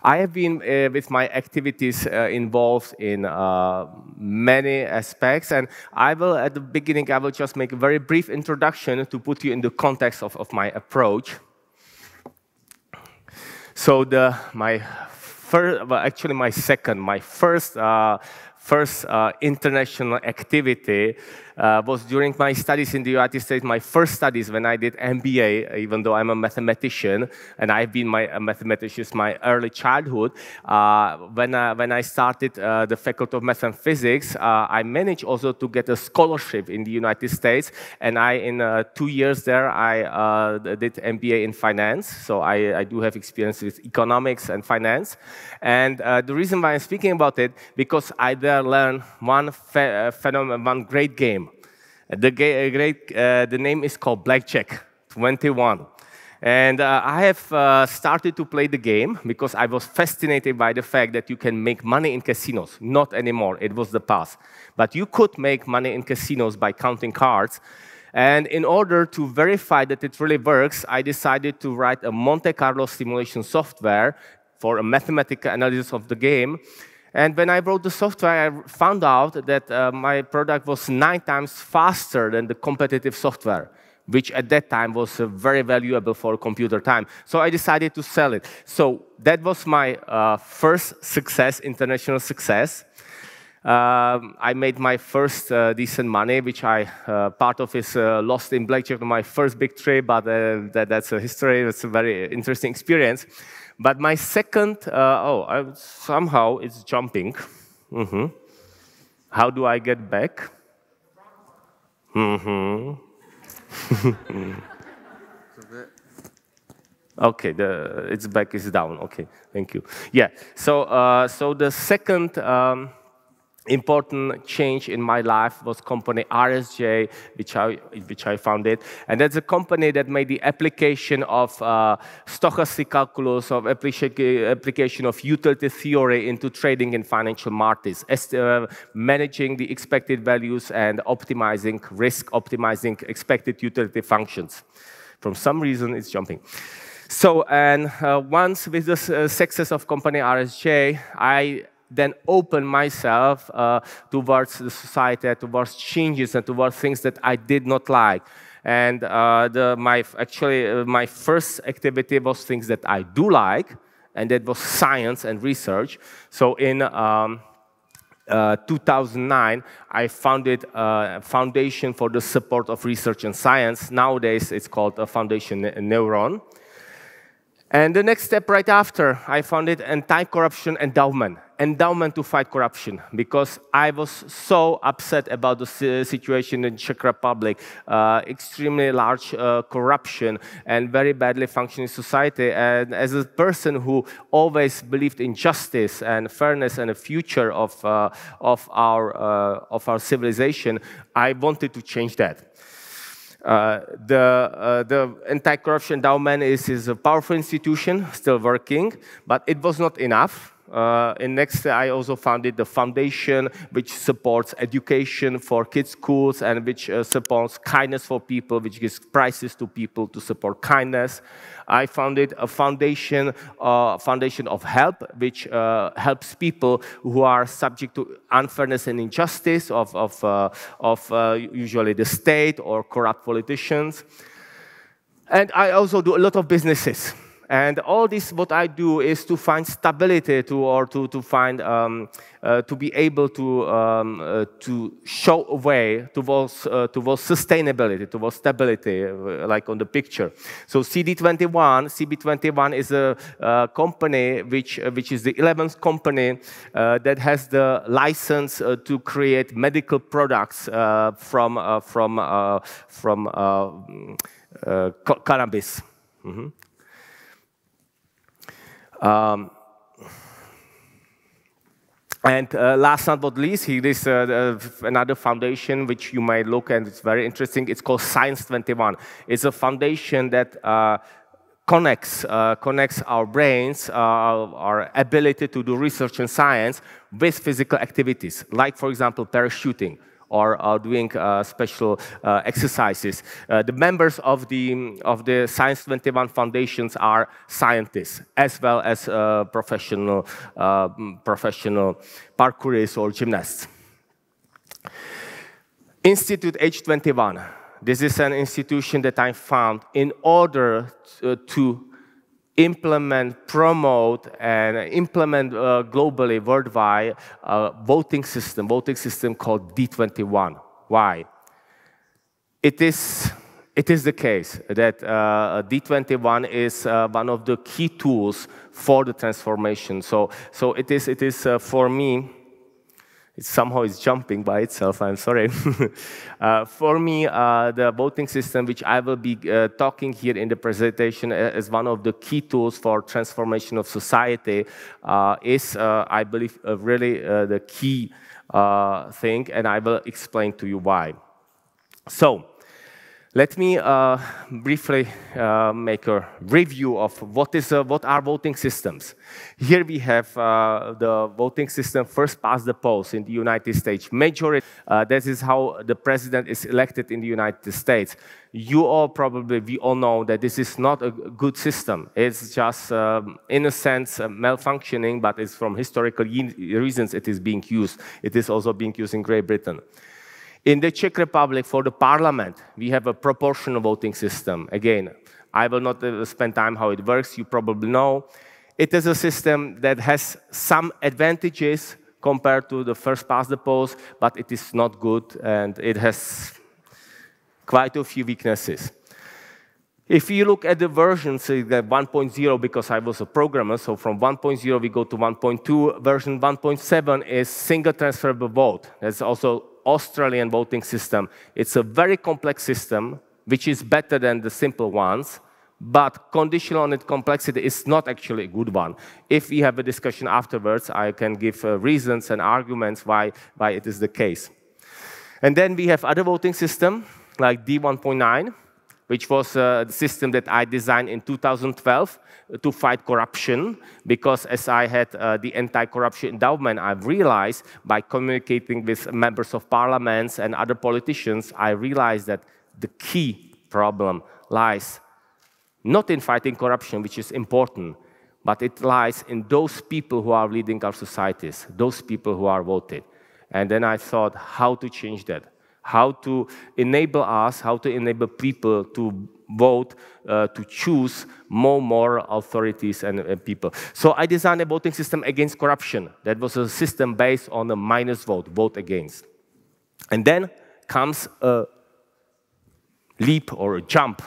I have been, with my activities, involved in many aspects, and at the beginning, I will just make a very brief introduction to put you in the context of my approach. So my first international activity was during my studies in the United States, my first studies when I did MBA, even though I'm a mathematician, and I've been a mathematician since my early childhood. When I started the Faculty of Math and Physics, I managed also to get a scholarship in the United States, and in 2 years there, I did MBA in finance, so I do have experience with economics and finance. And the reason why I'm speaking about it, because I there learned one great game. The name is called Blackjack 21. And I have started to play the game because I was fascinated by the fact that you can make money in casinos. Not anymore, it was the past. But you could make money in casinos by counting cards. And in order to verify that it really works, I decided to write a Monte Carlo simulation software for a mathematical analysis of the game. And when I wrote the software, I found out that my product was 9 times faster than the competitive software, which at that time was very valuable for computer time. So I decided to sell it. So that was my first success, international success. I made my first decent money, which part of is lost in blackjack on my first big trip, but that's a history. It's a very interesting experience. But my second, somehow it's jumping. How do I get back? Okay, its back is down. Okay, thank you. Yeah, so the second important change in my life was company RSJ, which I founded, and that's a company that made the application of stochastic calculus, of application of utility theory into trading in financial markets, managing the expected values and optimizing risk, optimizing expected utility functions. For some reason, it's jumping. So, and once with the success of company RSJ, I then open myself towards the society, towards changes, and towards things that I did not like. And my first activity was things that I do like, and that was science and research. So in 2009, I founded a foundation for the support of research and science. Nowadays, it's called a Foundation Neuron. And the next step right after, I founded anti-corruption endowment to fight corruption, because I was so upset about the situation in Czech Republic, extremely large corruption and very badly functioning society. And as a person who always believed in justice and fairness and the future of our civilization, I wanted to change that. The anti-corruption endowment is a powerful institution, still working, but it was not enough. Next, I also founded the foundation which supports education for kids' schools and which supports kindness for people, which gives prizes to people to support kindness. I founded a foundation of help, which helps people who are subject to unfairness and injustice of usually the state or corrupt politicians. And I also do a lot of businesses. And all this, what I do is to find stability, to be able to show a way towards sustainability, towards stability, like on the picture. So CB21 is a company which is the 11th company that has the license to create medical products from cannabis. And last but not least, here is another foundation which you might look at. It's very interesting. It's called Science 21. It's a foundation that connects our brains, our ability to do research and science with physical activities, like, for example, parachuting or doing special exercises. The members of the Science 21 foundations are scientists, as well as professional parkourists or gymnasts. Institute H21. This is an institution that I found in order to implement, promote, and implement globally, worldwide, voting system called D21. Why? It is the case that D21 is one of the key tools for the transformation. So it is for me. Somehow it's jumping by itself, I'm sorry. For me, the voting system, which I will be talking here in the presentation as one of the key tools for transformation of society, is, I believe, really the key thing, and I will explain to you why. So, let me briefly make a review of what are voting systems. Here we have the voting system first past the post in the United States. Majority, this is how the president is elected in the United States. We all know that this is not a good system. It's just, in a sense, malfunctioning, but it's from historical reasons it is being used. It is also being used in Great Britain. In the Czech Republic, for the parliament, we have a proportional voting system. Again, I will not spend time how it works. You probably know. It is a system that has some advantages compared to the first past the post, but it is not good, and it has quite a few weaknesses. If you look at the versions, 1.0, because I was a programmer, so from 1.0 we go to 1.2. Version 1.7 is single transferable vote. That's also Australian voting system. It's a very complex system, which is better than the simple ones, but conditional on its complexity is not actually a good one. If we have a discussion afterwards, I can give reasons and arguments why it is the case. And then we have other voting systems, like D1.9, which was the system that I designed in 2012 to fight corruption, because as I had the anti-corruption endowment, I've realized by communicating with members of parliaments and other politicians, I realized that the key problem lies not in fighting corruption, which is important, but it lies in those people who are leading our societies, those people who are voted. And then I thought how to change that. How to enable us, how to enable people to vote, to choose more moral authorities and people. So I designed a voting system against corruption. That was a system based on a minus vote against. And then comes a leap or a jump.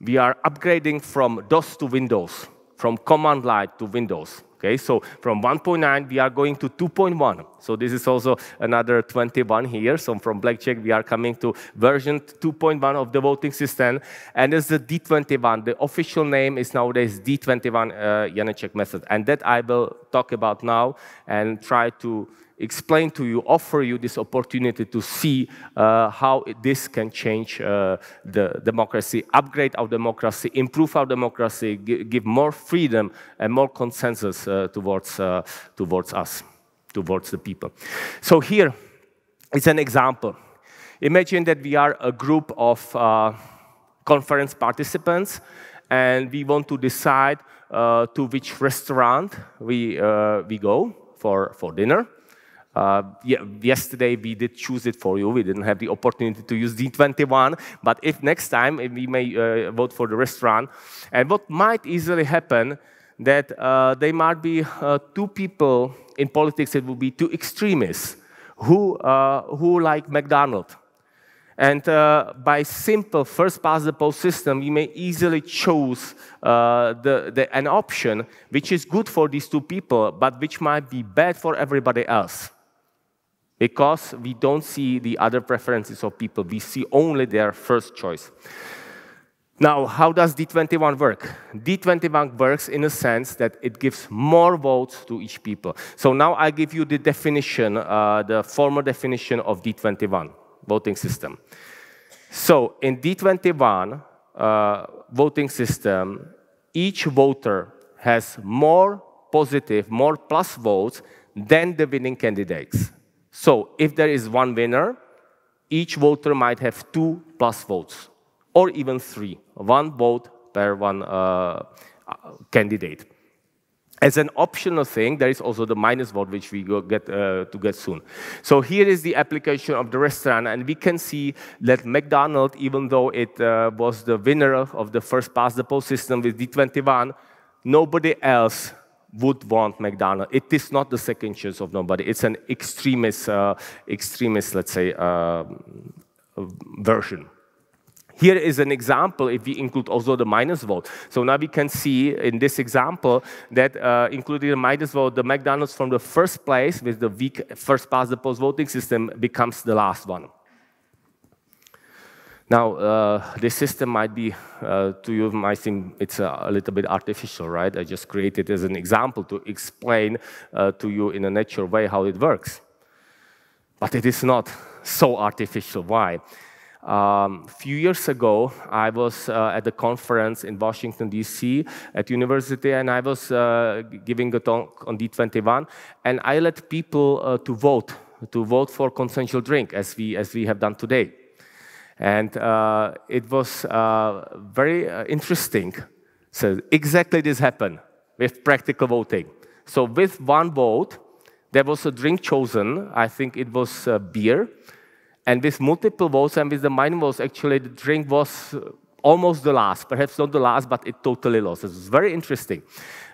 We are upgrading from DOS to Windows, from command line to Windows. Okay, so from 1.9, we are going to 2.1. So this is also another 21 here. So from blackjack, we are coming to version 2.1 of the voting system. And it's the D21. The official name is nowadays D21 Janeček method. And that I will talk about now and try to explain to you, offer you this opportunity to see how this can change the democracy, upgrade our democracy, improve our democracy, give more freedom and more consensus towards us, towards the people. So here is an example. Imagine that we are a group of conference participants, and we want to decide to which restaurant we go for dinner. Yesterday we did choose it for you. We didn't have the opportunity to use D21, but if next time we may vote for the restaurant. And what might easily happen that there might be two people in politics that will be two extremists who like McDonald's. And by simple first past the post system, we may easily choose an option which is good for these two people, but which might be bad for everybody else. Because we don't see the other preferences of people. We see only their first choice. Now, how does D21 work? D21 works in a sense that it gives more votes to each people. So now I give you the definition, the formal definition of D21 voting system. So in D21 voting system, each voter has more positive, more plus votes than the winning candidates. So if there is one winner, each voter might have 2+ votes, or even 3, 1 vote per one candidate. As an optional thing, there is also the minus vote, which we get soon. So here is the application of the restaurant, and we can see that McDonald's, even though it was the winner of the first past the post system with D21, nobody else would want McDonald's. It is not the second choice of nobody. It's an extremist, let's say, version. Here is an example if we include also the minus vote. So now we can see in this example that including the minus vote, the McDonald's from the first place with the weak first past the post voting system becomes the last one. Now, this system might be, to you, might seem it's a little bit artificial, right? I just created it as an example to explain to you in a natural way how it works. But it is not so artificial. Why? A few years ago, I was at a conference in Washington, D.C. at university, and I was giving a talk on D21, and I let people to vote for consensual drink, as we have done today. And it was very interesting. So exactly this happened with practical voting. So with 1 vote, there was a drink chosen. I think it was beer. And with multiple votes and with the minus votes, actually the drink was almost the last. Perhaps not the last, but it totally lost. It was very interesting.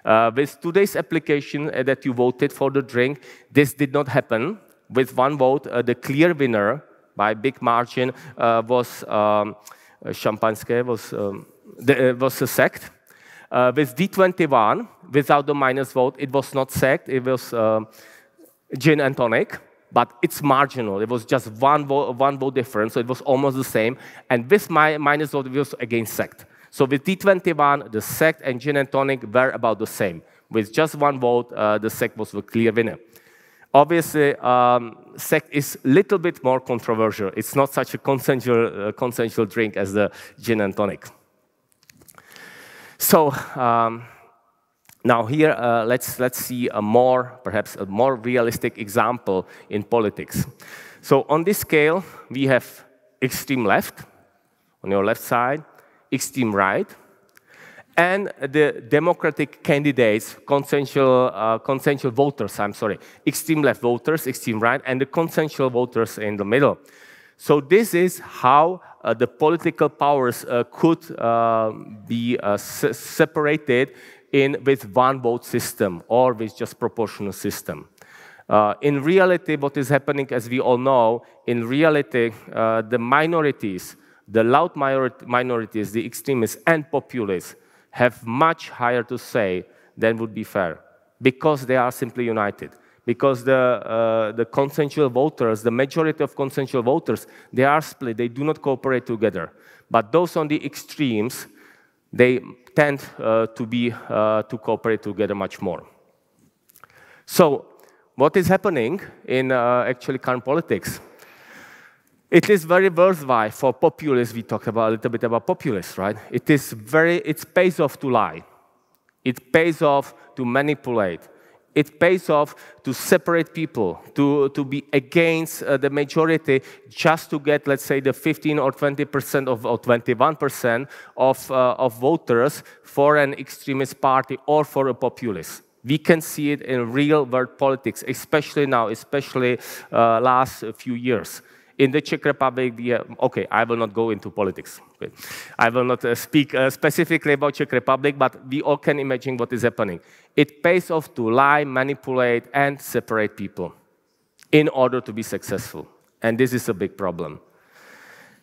With today's application that you voted for the drink, this did not happen. With 1 vote, the clear winner by big margin was Champagne, was a sect. With D21, without the minus vote, it was not sect. It was gin and tonic. But it's marginal. It was just one vote difference, so it was almost the same. And with my minus vote, it was against sect. So with D21, the sect and gin and tonic were about the same. With just 1 vote, the sect was the clear winner. Obviously, sect is a little bit more controversial. It's not such a consensual drink as the gin and tonic. So now here, let's see perhaps a more realistic example in politics. So on this scale, we have extreme left, on your left side, extreme right, and the democratic candidates, consensual voters, extreme left voters, extreme right, and the consensual voters in the middle. So this is how the political powers could be separated with 1 vote system or with just proportional system. In reality, what is happening, as we all know, in reality, the minorities, the loud minorities, the extremists and populists have much higher to say than would be fair, because they are simply united. Because the consensual voters, the majority of consensual voters, they are split, they do not cooperate together. But those on the extremes, they tend to cooperate together much more. So, what is happening in actually current politics? It is very worthwhile for populists. We talked about a little bit about populists, right? It pays off to lie. It pays off to manipulate. It pays off to separate people, to be against the majority, just to get, let's say, the 15 or 20% or 21% of voters for an extremist party or for a populist. We can see it in real-world politics, especially now, especially last few years. In the Czech Republic, okay, I will not go into politics. Okay. I will not speak specifically about Czech Republic, but we all can imagine what is happening. It pays off to lie, manipulate, and separate people in order to be successful. And this is a big problem.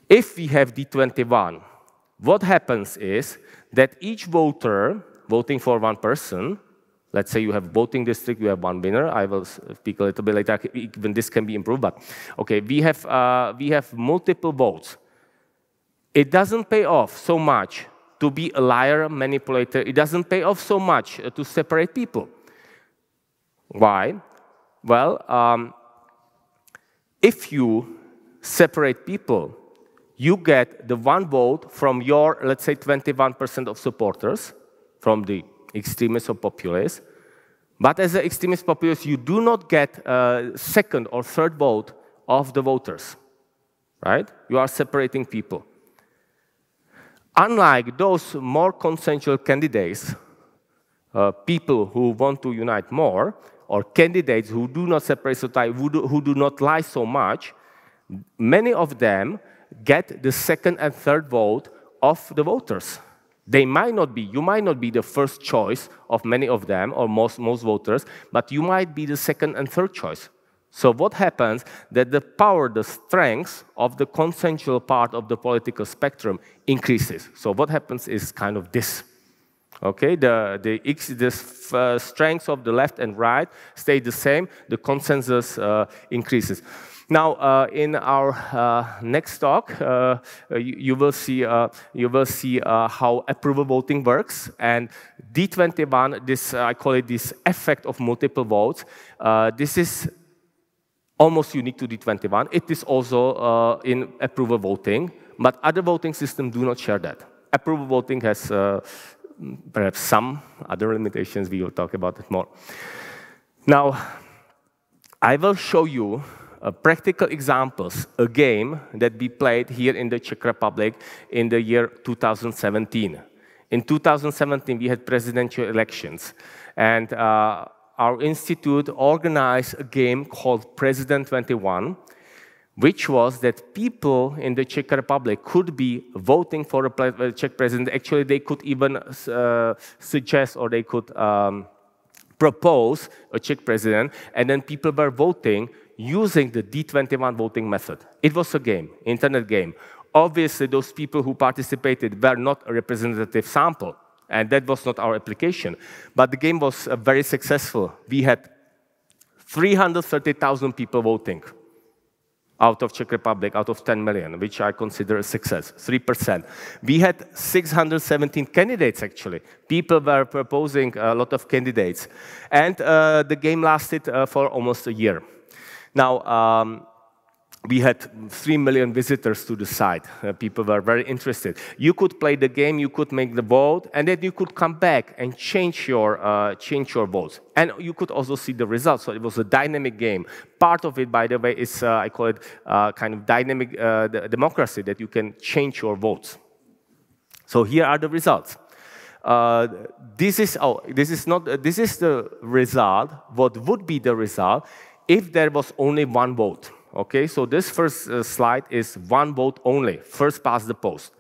If we have D21, what happens is that each voter voting for 1 person, let's say you have a voting district, you have 1 winner. I will speak a little bit later. Even this can be improved, but okay, we have multiple votes. It doesn't pay off so much to be a liar, manipulator. It doesn't pay off so much to separate people. Why? Well, if you separate people, you get the 1 vote from your, let's say, 21% of supporters, from the extremists or populists. But as an extremist populist, you do not get a 2nd or 3rd vote of the voters, right? You are separating people. Unlike those more consensual candidates, people who want to unite more, or candidates who do not separate society, who do not lie so much, many of them get the second and third vote of the voters. You might not be the first choice of many of them, or most voters, but you might be the second and third choice. So what happens that the power, the strength of the consensual part of the political spectrum increases. So what happens is kind of this. Okay, the strength of the left and right stay the same. The consensus increases. Now, in our next talk, you will see how approval voting works. And D21, I call it this effect of multiple votes. This is almost unique to D21. It is also in approval voting, but other voting systems do not share that. Approval voting has perhaps some other limitations. We will talk about it more. Now, I will show you practical examples, a game that we played here in the Czech Republic in the year 2017. In 2017, we had presidential elections, and our institute organized a game called President 21, which was that people in the Czech Republic could be voting for a Czech president. Actually, they could even suggest, or they could propose a Czech president, and then people were voting using the D21 voting method. It was a game, internet game. Obviously, those people who participated were not a representative sample, and that was not our application. But the game was very successful. We had 330,000 people voting out of Czech Republic, out of 10 million, which I consider a success, 3%. We had 617 candidates, actually. People were proposing a lot of candidates. And the game lasted for almost a year. Now, we had 3 million visitors to the site. People were very interested. You could play the game, you could make the vote, and then you could come back and change your votes. And you could also see the results. So it was a dynamic game. Part of it, by the way, is, I call it kind of dynamic democracy, that you change your votes. So here are the results. This is the result, what would be the result if there was only one vote. Okay, so this first slide is one vote only, first past the post.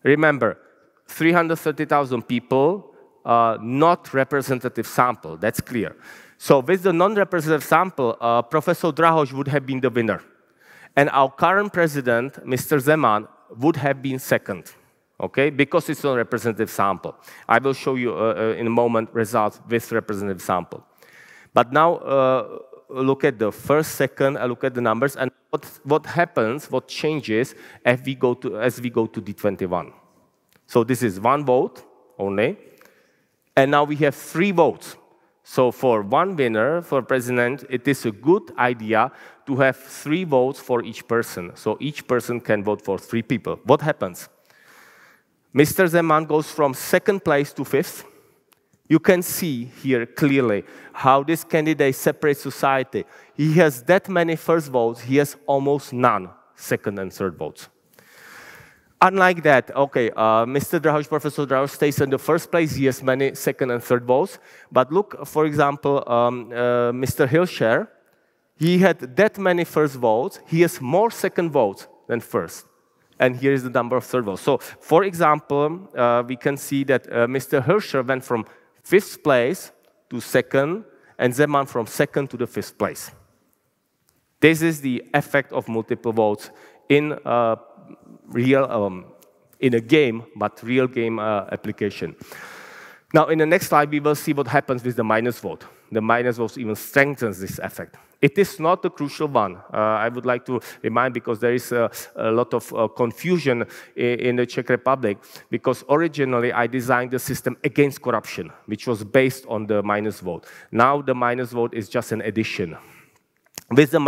Remember, 330,000 people, not representative sample, that's clear. So with the non-representative sample, Professor Drahoš would have been the winner. And our current president, Mr. Zeman, would have been second, okay, because it's a representative sample. I will show you in a moment results with representative sample. But now, look at the first, second, look at the numbers, and what happens, what changes as we go to D21. So this is one vote only, and now we have 3 votes. So for one winner, for president, it is a good idea to have 3 votes for each person. So each person can vote for 3 people. What happens? Mr. Zeman goes from 2nd place to 5th. You can see here clearly how this candidate separates society. He has that many first votes, he has almost none second and third votes. Unlike that, okay, Mr. Drahoš, Professor Drahoš stays in the first place, he has many second and third votes. But look, for example, Mr. Hilscher, he had that many first votes, he has more second votes than first. And here is the number of third votes. So, for example, we can see that Mr. Hilscher went from 5th place to 2nd, and Zeman from 2nd to the 5th place. This is the effect of multiple votes in in a game, but real game application. Now, in the next slide, we will see what happens with the minus vote. The minus vote even strengthens this effect. It is not a crucial one. I would like to remind, because there is a lot of confusion in the Czech Republic, because originally I designed the system against corruption, which was based on the minus vote. Now the minus vote is just an addition. With the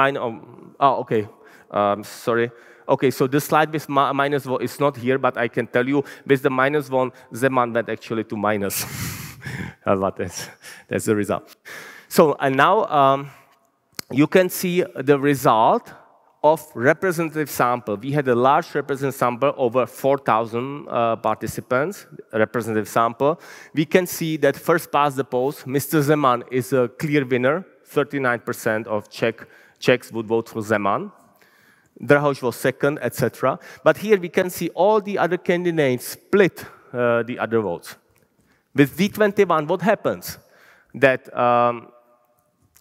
sorry. Okay, so the slide with minus vote is not here, but I can tell you with the minus one, Zeman went actually to minus. But that's the result. So, and now, you can see the result of representative sample. We had a large representative sample, over 4,000 participants, representative sample. We can see that first past the post, Mr. Zeman is a clear winner. 39% of Czechs would vote for Zeman. Drahoš was second, etc. But here we can see all the other candidates split the other votes. With D21, what happens? That,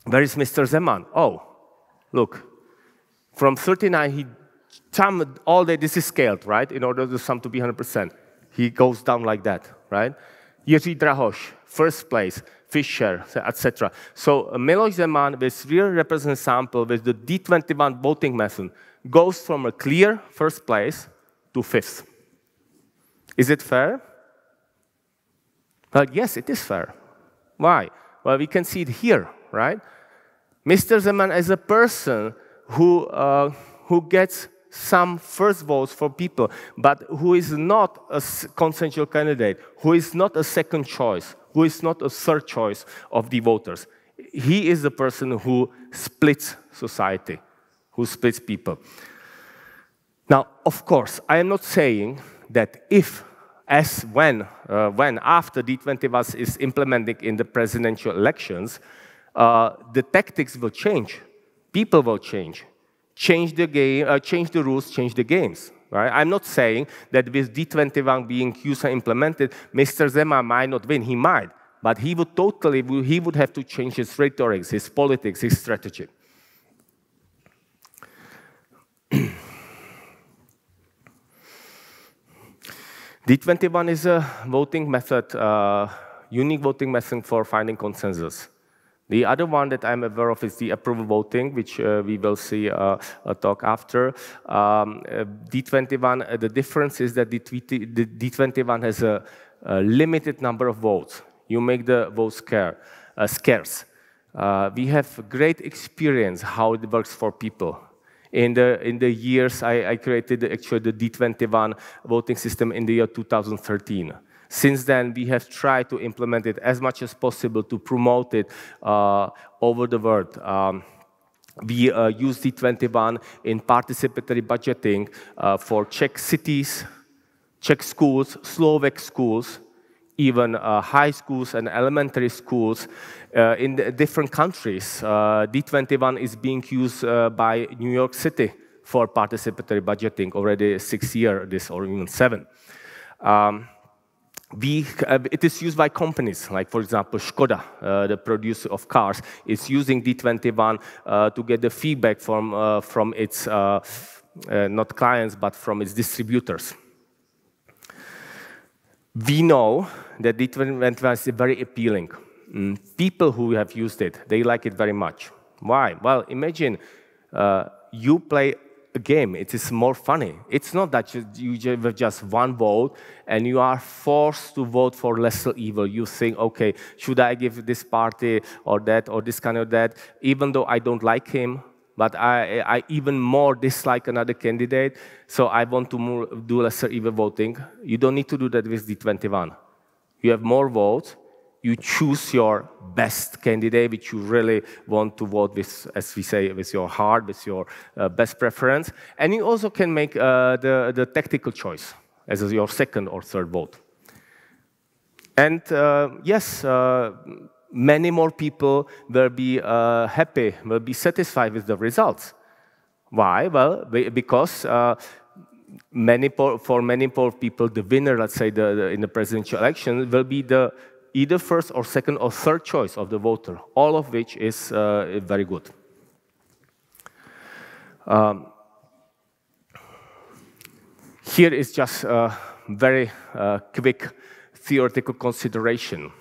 where is Mr. Zeman? Oh, look. From 39, he jumped all day. This is scaled, right? In order for the sum to be 100%. He goes down like that, right? Jiří Drahoš, first place. Fischer, etc. So Miloš Zeman, with real representative sample, with the D21 voting method, goes from a clear first place to fifth. Is it fair? Well, yes, it is fair. Why? Well, we can see it here, right? Mr. Zeman is a person who gets some first votes for people, but who is not a consensual candidate, who is not a second choice, who is not a third choice of the voters. He is the person who splits society, who splits people. Now, of course, I am not saying that if, when after D21 is implemented in the presidential elections, the tactics will change, people will change the game, change the rules, change the games. Right? I'm not saying that with D21 being used and implemented, Mr. Zeman might not win. He might, but he would have to change his rhetoric, his politics, his strategy. D21 is a voting method, unique voting method for finding consensus. The other one that I'm aware of is the approval voting, which we will see a talk after. D21, the difference is that the D21 has a limited number of votes. You make the votes scarce. We have great experience how it works for people. In the years, I created actually the D21 voting system in the year 2013. Since then, we have tried to implement it as much as possible to promote it over the world. We use D21 in participatory budgeting for Czech cities, Czech schools, Slovak schools, even high schools and elementary schools in different countries. D21 is being used by New York City for participatory budgeting already 6 years, or even 7. It is used by companies, like, for example, Škoda, the producer of cars, is using D21 to get the feedback from its, not clients, but from its distributors. We know that D21 is very appealing. People who have used it, they like it very much. Why? Well, imagine you play a game. It is more funny. It's not that you have just one vote and you are forced to vote for lesser evil. You think, okay, should I give this party or that or this kind of that, even though I don't like him, but I even more dislike another candidate, so I want to do lesser evil voting. You don't need to do that with D21. You have more votes. You choose your best candidate, which you really want to vote with, as we say, with your heart, with your best preference. And you also can make the tactical choice as your second or third vote. And yes, many more people will be happy, will be satisfied with the results. Why? Well, because for many poor people, the winner, let's say, in the presidential election, will be the either first or second or third choice of the voter, all of which is very good. Here is just a very quick theoretical consideration.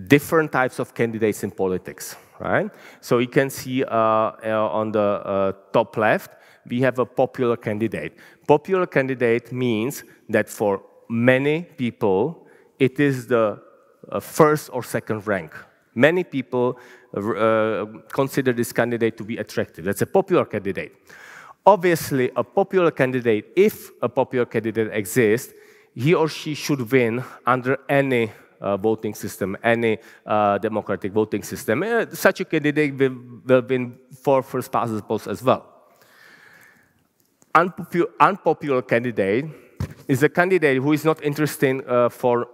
Different types of candidates in politics, right? So you can see on the top left, we have a popular candidate. Popular candidate means that for many people, it is the first or second rank. Many people consider this candidate to be attractive. That's a popular candidate. Obviously, a popular candidate, if a popular candidate exists, he or she should win under any voting system, any democratic voting system. Such a candidate will win for first past the post as well. Unpopular candidate is a candidate who is not interesting for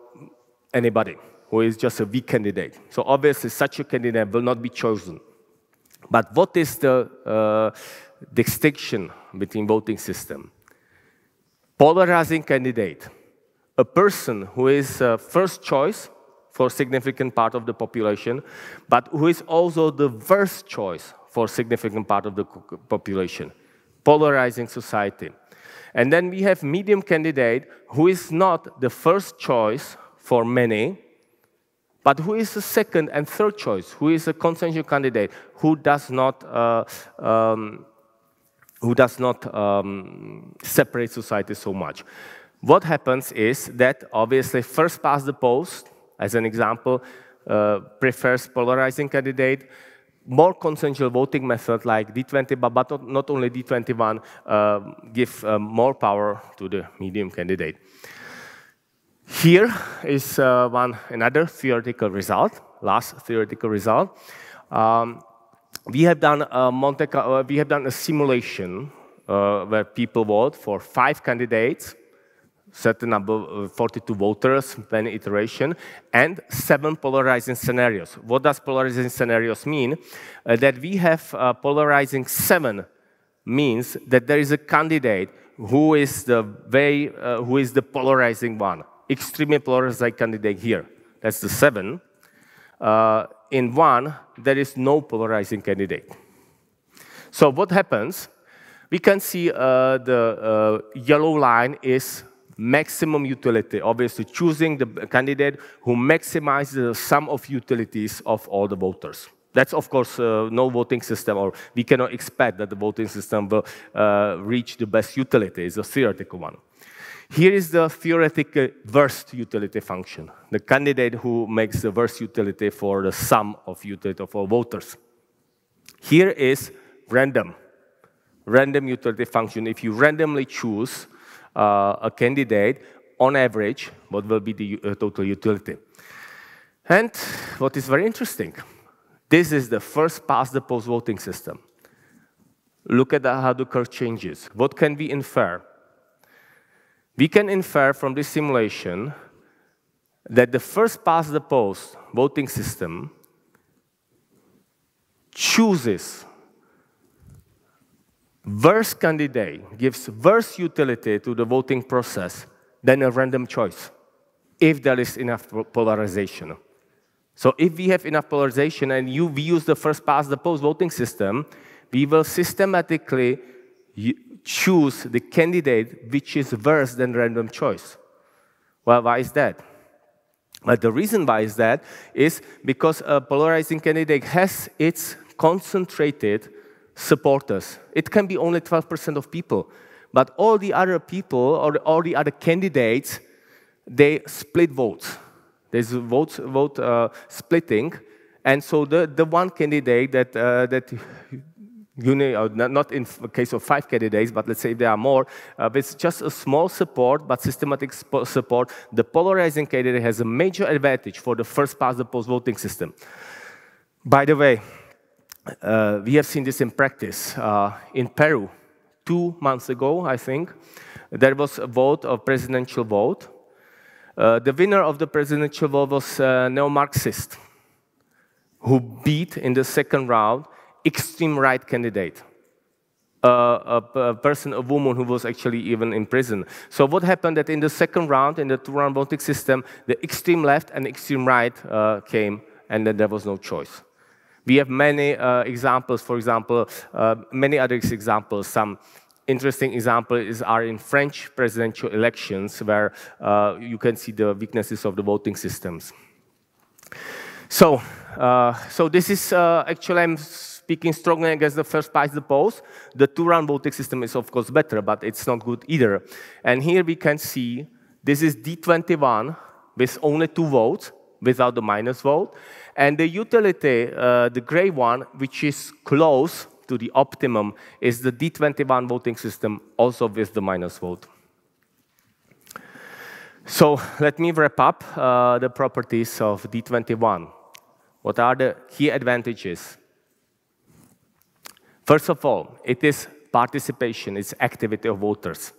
anybody, who is just a weak candidate. So obviously, such a candidate will not be chosen. But what is the distinction between voting system? Polarizing candidate, a person who is first choice for a significant part of the population, but who is also the worst choice for a significant part of the population. Polarizing society. And then we have medium candidate who is not the first choice for many, but who is the second and third choice, who is a consensual candidate, who does not separate society so much. What happens is that obviously first past the post, as an example, prefers polarizing candidate. More consensual voting method like D20, but not only D21, give more power to the medium candidate. Here is another theoretical result, last theoretical result. We have done a simulation where people vote for 5 candidates, certain number, 42 voters, many iteration, and 7 polarizing scenarios. What does polarizing scenarios mean? That we have polarizing 7 means that there is a candidate who is the polarizing one. Extremely polarizing candidate here. That's the 7. In 1, there is no polarizing candidate. So what happens? We can see the yellow line is maximum utility, obviously choosing the candidate who maximizes the sum of utilities of all the voters. That's, of course, no voting system, or we cannot expect that the voting system will reach the best utility. It's a theoretical one. Here is the theoretical worst utility function, the candidate who makes the worst utility for the sum of utility of all voters. Here is random utility function. If you randomly choose a candidate, on average, what will be the total utility? And what is very interesting, this is the first past the post voting system. Look at how the curve changes. What can we infer? We can infer from this simulation that the first past the post voting system chooses worse candidate, gives worse utility to the voting process than a random choice, if there is enough polarization. So if we have enough polarization and we use the first past the post voting system, we will systematically choose the candidate which is worse than random choice. Well, why is that? Well, the reason why is that is because a polarizing candidate has its concentrated supporters. It can be only 12% of people, but all the other people or all the other candidates, they split votes. There's vote splitting, and so the one candidate that not in the case of 5 candidates, but let's say there are more, with just a small support, but systematic support, the polarizing candidate has a major advantage for the first past the post voting system. By the way, we have seen this in practice. In Peru, 2 months ago, I think, there was a presidential vote. The winner of the presidential vote was a neo-Marxist who beat in the second round extreme right candidate, a woman who was actually even in prison. So what happened that in the second round, in the 2-round voting system, the extreme left and extreme right came, and then there was no choice. We have many examples, for example, many other examples. Some interesting examples are in French presidential elections, where you can see the weaknesses of the voting systems. So this is actually, I'm speaking strongly against the first past the post. The 2-round voting system is, of course, better, but it's not good either. And here we can see this is D21 with only 2 votes, without the minus vote. And the utility, the gray one, which is close to the optimum, is the D21 voting system, also with the minus vote. So let me wrap up the properties of D21. What are the key advantages? First of all, it is participation, it's activity of voters.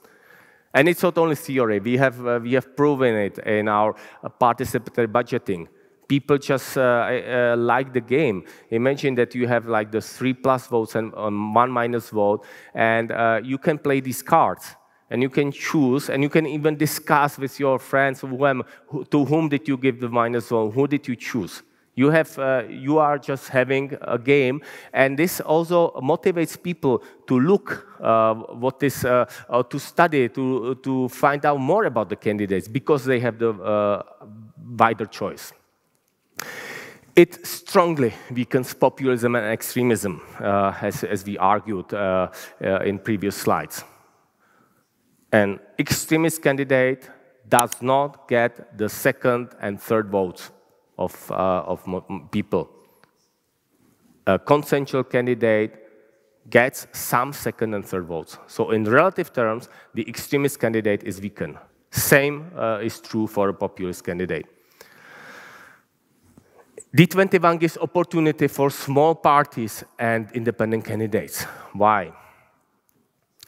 And it's not only theory, we have proven it in our participatory budgeting. People just like the game. Imagine that you have like the 3+ votes and 1- vote, and you can play these cards. And you can choose, and you can even discuss with your friends, to whom did you give the minus vote, who did you choose? You are just having a game, and this also motivates people to look to study, to find out more about the candidates, because they have the wider choice. It strongly weakens populism and extremism, as we argued in previous slides. An extremist candidate does not get the second and third votes of people. A consensual candidate gets some second and third votes. So in relative terms, the extremist candidate is weakened. Same is true for a populist candidate. D21 gives opportunity for small parties and independent candidates. Why?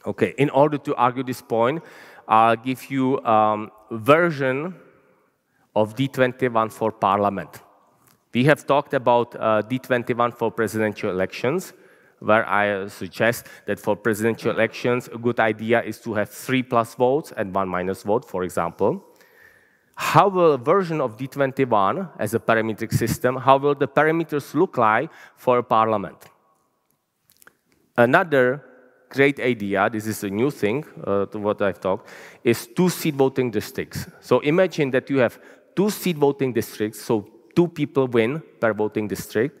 Okay, in order to argue this point, I'll give you a version of D21 for parliament. We have talked about D21 for presidential elections, where I suggest that for presidential elections, a good idea is to have 3+ votes and 1- vote, for example. How will a version of D21 as a parametric system, how will the parameters look like for a parliament? Another great idea, this is a new thing to what I've talked, is 2-seat voting districts. So imagine that you have 2-seat voting districts, so 2 people win per voting district,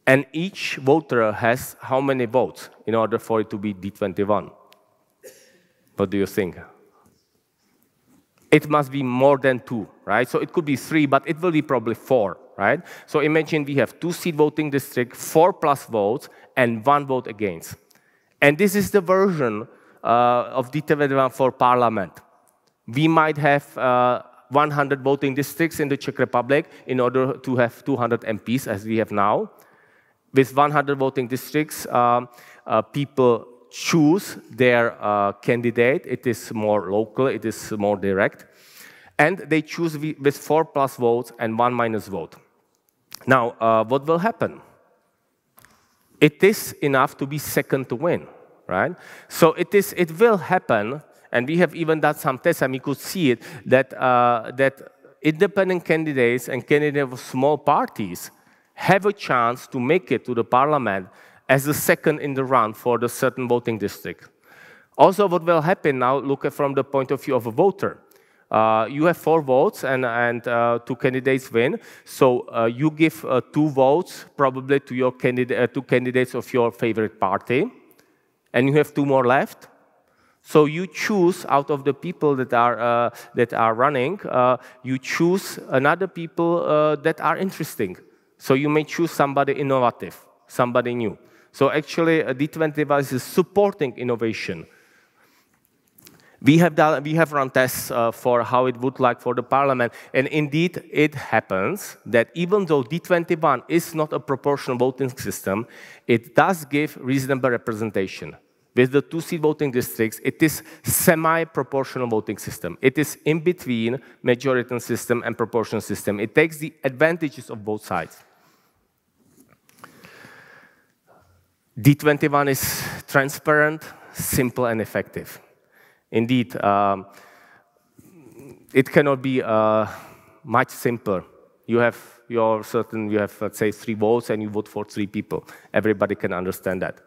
and each voter has how many votes in order for it to be D21? What do you think? It must be more than 2, right? So it could be 3, but it will be probably 4, right? So imagine we have 2-seat voting district, 4+ votes, and 1 vote against. And this is the version of D21 for parliament. We might have 100 voting districts in the Czech Republic in order to have 200 MPs, as we have now. With 100 voting districts, people choose their candidate. It is more local, it is more direct. And they choose with 4+ votes and 1- vote. Now, what will happen? It is enough to be second to win, right? So it will happen, and we have even done some tests, and we could see it, that independent candidates and candidates of small parties have a chance to make it to the parliament as the second in the round for the certain voting district. Also, what will happen now, look at from the point of view of a voter. You have 4 votes, and 2 candidates win. So you give 2 votes probably to your to candidates of your favorite party, and you have 2 more left. So you choose out of the people that are running. You choose another people that are interesting. So you may choose somebody innovative, somebody new. So actually, D21 is supporting innovation. We have run tests for how it would like for the parliament, and indeed it happens that even though D21 is not a proportional voting system, it does give reasonable representation. With the 2-seat voting districts, it is semi-proportional voting system. It is in between majority system and proportional system. It takes the advantages of both sides. D21 is transparent, simple, and effective. Indeed, it cannot be much simpler. You have let's say 3 votes, and you vote for 3 people. Everybody can understand that.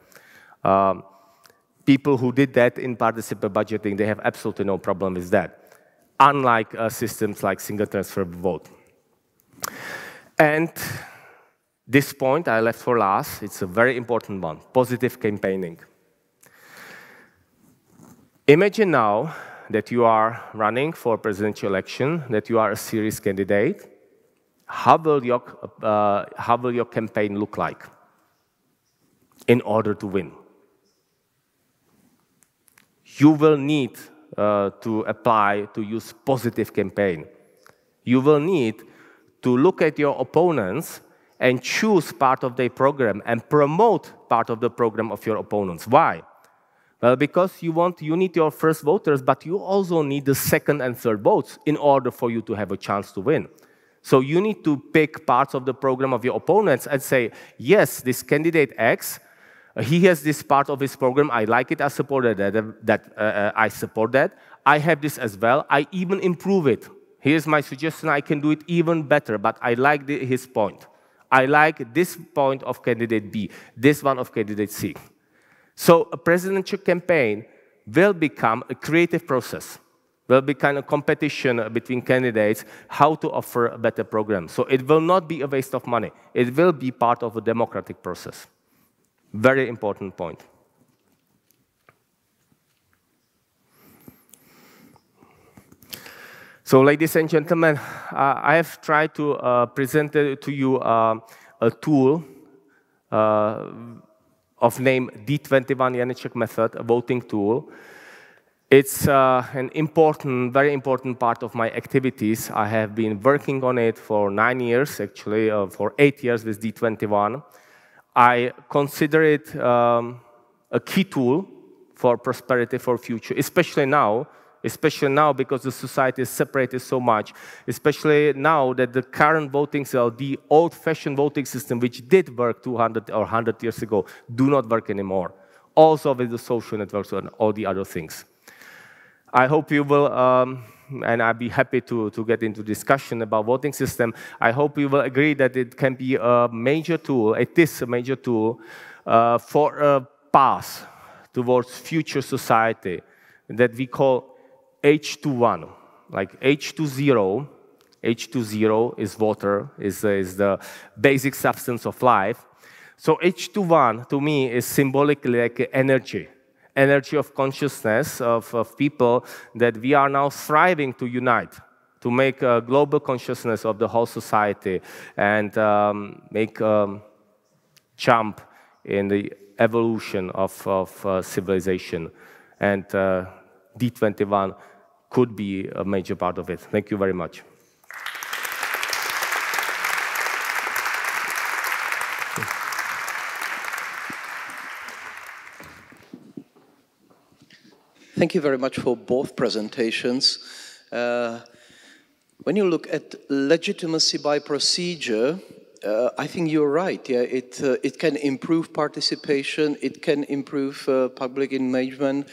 People who did that in participatory budgeting, they have absolutely no problem with that, unlike systems like single transferable vote. And this point I left for last. It's a very important one, positive campaigning. Imagine now that you are running for a presidential election, that you are a serious candidate. How will your campaign look like in order to win? You will need to apply, to use positive campaign. You will need to look at your opponents and choose part of their program and promote part of the program of your opponents. Why? Well, because you need your first voters, but you also need the second and third votes in order for you to have a chance to win. So you need to pick parts of the program of your opponents and say, yes, this candidate X, he has this part of his program, I like it, I support I support that. I have this as well, I even improve it. Here's my suggestion, I can do it even better, but I like his point. I like this point of candidate B, this one of candidate C. So a presidential campaign will become a creative process, will become a competition between candidates, how to offer a better program. So it will not be a waste of money. It will be part of a democratic process. Very important point. So, ladies and gentlemen, I have tried to present to you a tool of name D21 Janeček method, a voting tool. It's an important, very important part of my activities. I have been working on it for 9 years, actually, for 8 years with D21. I consider it a key tool for prosperity for future, especially now because the society is separated so much, especially now that the current voting cell, the old-fashioned voting system, which did work 200 or 100 years ago, do not work anymore. Also with the social networks and all the other things. I hope you will, and I'd be happy to get into discussion about voting system. I hope you will agree that it can be a major tool, it is a major tool for a path towards future society that we call H21, like H20. H20 is water, is the basic substance of life. So H21 to me is symbolically like energy of consciousness of people that we are now striving to unite, to make a global consciousness of the whole society and make a jump in the evolution of civilization. And D21 could be a major part of it. Thank you very much. Thank you very much for both presentations. When you look at legitimacy by procedure, I think you're right. Yeah, it can improve participation, it can improve public engagement.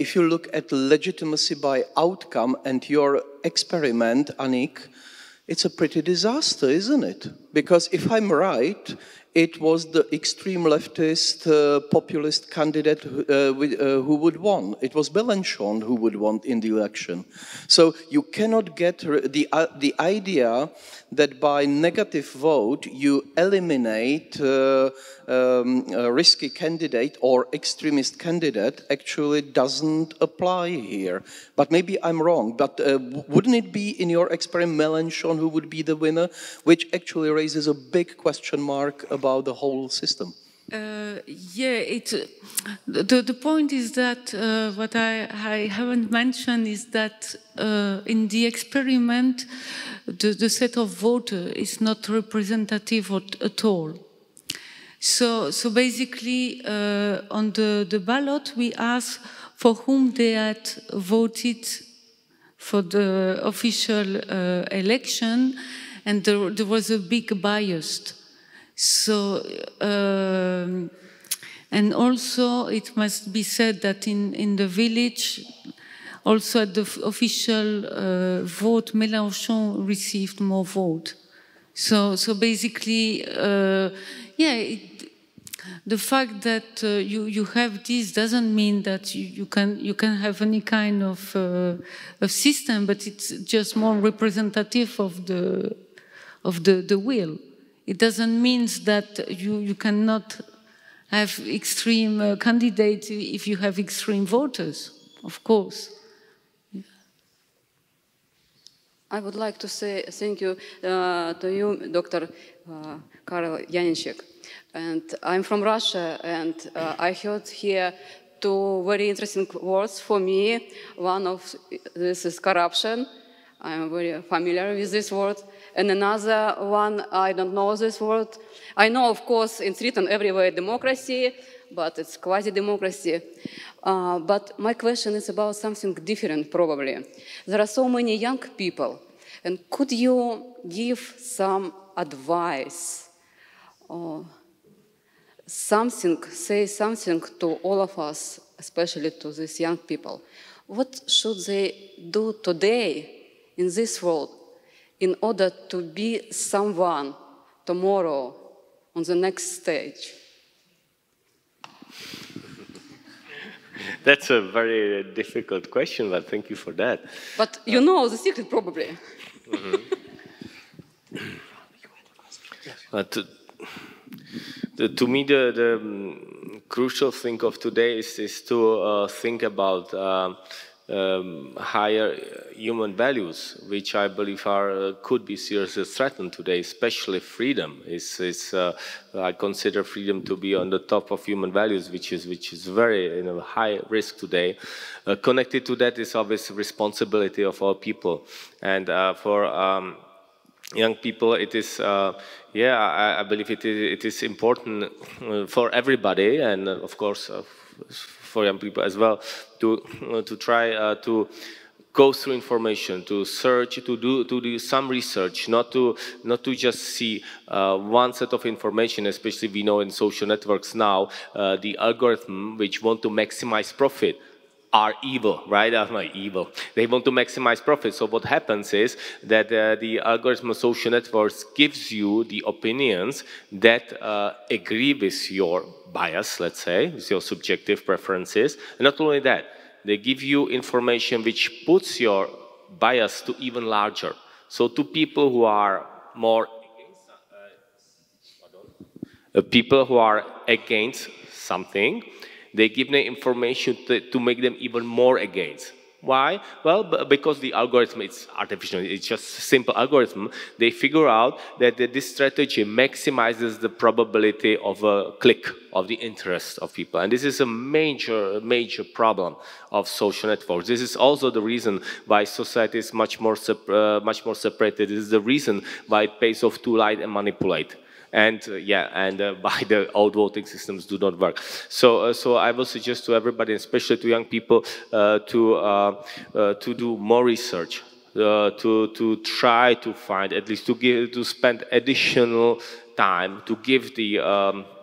If you look at legitimacy by outcome and your experiment, Anik, it's a pretty disaster, isn't it? Because if I'm right, it was the extreme leftist populist candidate who would win. It was Mélenchon who would win in the election. So you cannot get the idea that by negative vote you eliminate a risky candidate or extremist candidate actually doesn't apply here. But maybe I'm wrong, but wouldn't it be in your experiment Mélenchon who would be the winner, which actually raises a big question mark about the whole system? Yeah, the point is that what I haven't mentioned is that in the experiment, the set of voters is not representative at all. So basically, on the ballot, we asked for whom they had voted for the official election, and there was a big bias. So, and also it must be said that in the village, also at the official vote, Mélenchon received more votes. So basically, yeah, the fact that you have this doesn't mean that you can have any kind of system, but it's just more representative of the will. It doesn't mean that you cannot have extreme candidates if you have extreme voters, of course. Yeah. I would like to say thank you to you, Dr. Karel Janeček. And I'm from Russia, and I heard here two very interesting words for me. One of this is corruption. I'm very familiar with this word. And another one, I don't know this word. I know, of course, it's written everywhere, democracy, but it's quasi-democracy. But my question is about something different, probably. There are so many young people, and could you give some advice or say something to all of us, especially to these young people? What should they do today in this world in order to be someone tomorrow on the next stage? That's a very difficult question, but thank you for that. But you know the secret, probably. To me, the crucial thing of today is to think about higher human values, which I believe could be seriously threatened today, especially freedom. I consider freedom to be on the top of human values, which is very high risk today. Connected to that is obviously responsibility of all people, and for young people, it is, I believe it is important for everybody, and of course for young people as well, to try to go through information, to search, to do some research, not to just see one set of information. Especially we know in social networks now, the algorithm which want to maximize profit are evil, right? Evil. They want to maximize profit. So what happens is that the algorithm of social networks gives you the opinions that agree with your bias, let's say, with your subjective preferences. And not only that, they give you information which puts your bias to even larger. So to people who are more against something, they give them information to make them even more against. Why? Well, because the algorithm is artificial. It's just a simple algorithm. They figure out that this strategy maximizes the probability of a click of the interest of people. And this is a major problem of social networks. This is also the reason why society is much more separated. This is the reason why it pays off to lie and manipulate. And by the old voting systems do not work. So I will suggest to everybody, especially to young people, to do more research, to try to find, at least to spend additional time to give the